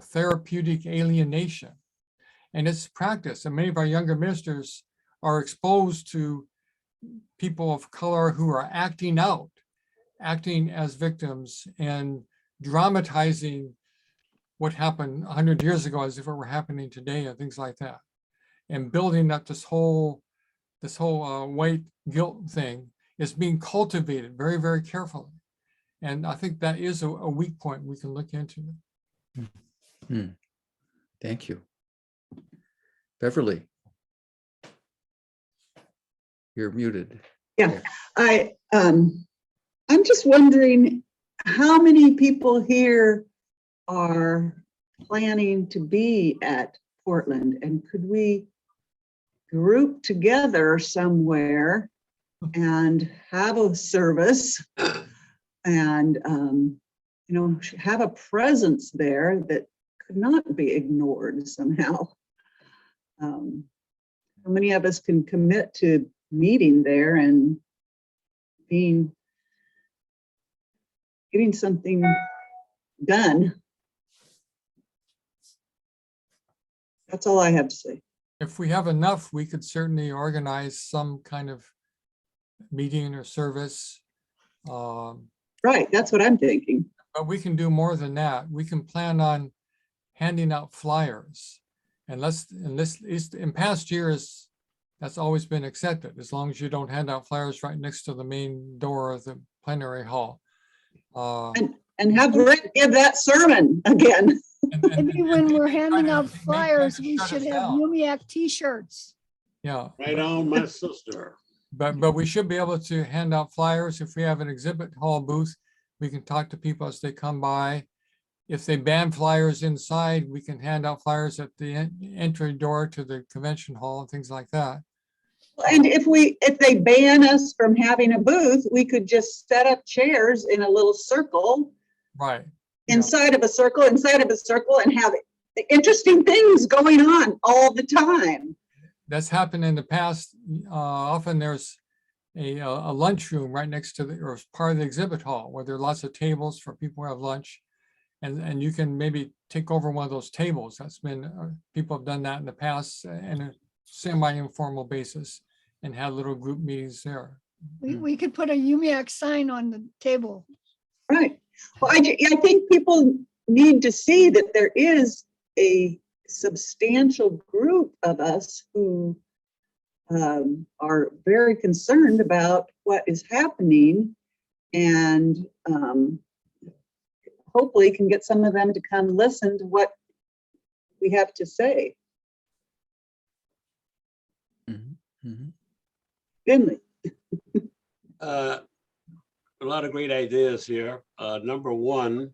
therapeutic alienation. And it's practice. And many of our younger ministers are exposed to people of color who are acting as victims and dramatizing what happened 100 years ago as if it were happening today and things like that. And building up this whole white guilt thing is being cultivated very, very carefully. And I think that is a weak point we can look into. Thank you. Beverly. You're muted. Yeah, I'm just wondering how many people here are planning to be at Portland, and could we group together somewhere and have a service and have a presence there that could not be ignored somehow? How many of us can commit to meeting there and getting something done? That's all I have to say. If we have enough, we could certainly organize some kind of meeting or service. Right, that's what I'm thinking. But we can do more than that. We can plan on handing out flyers. And in past years, that's always been accepted, as long as you don't hand out flyers right next to the main door of the plenary hall. And have Rick give that sermon again. Maybe when we're handing out make flyers, them we shut should us have down. UMIAC t-shirts. Yeah. Right on, my sister. But we should be able to hand out flyers. If we have an exhibit hall booth, we can talk to people as they come by. If they ban flyers inside, we can hand out flyers at the entry door to the convention hall and things like that. And if they ban us from having a booth, we could just set up chairs in a little circle. Right. Inside of a circle, and have interesting things going on all the time. That's happened in the past. Often there's a lunchroom right next to or part of the exhibit hall where there are lots of tables for people who have lunch. And you can maybe take over one of those tables. That's been, people have done that in the past in a semi-informal basis and had little group meetings there. We could put a UMIAC sign on the table. Right. Well, I think people need to see that there is a substantial group of us who are very concerned about what is happening, and hopefully can get some of them to come listen to what we have to say. Finley. A lot of great ideas here. Number one,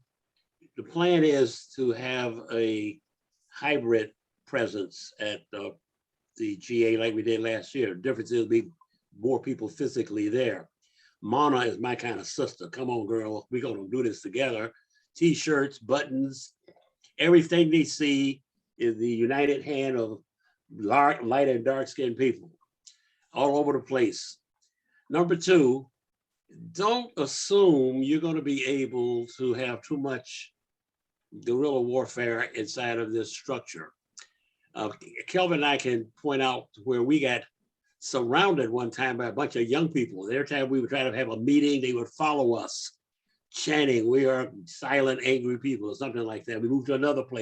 the plan is to have a hybrid presence at the GA like we did last year. The difference is be more people physically there. Mana is my kind of sister. Come on, girl, we're gonna do this together. T-shirts, buttons, everything they see is the united hand of light and dark skinned people all over the place. Number two, don't assume you're going to be able to have too much guerrilla warfare inside of this structure. Kelvin and I can point out where we got surrounded one time by a bunch of young people. Every time we would try to have a meeting, they would follow us, chanting, "We are silent, angry people," or something like that. We moved to another place.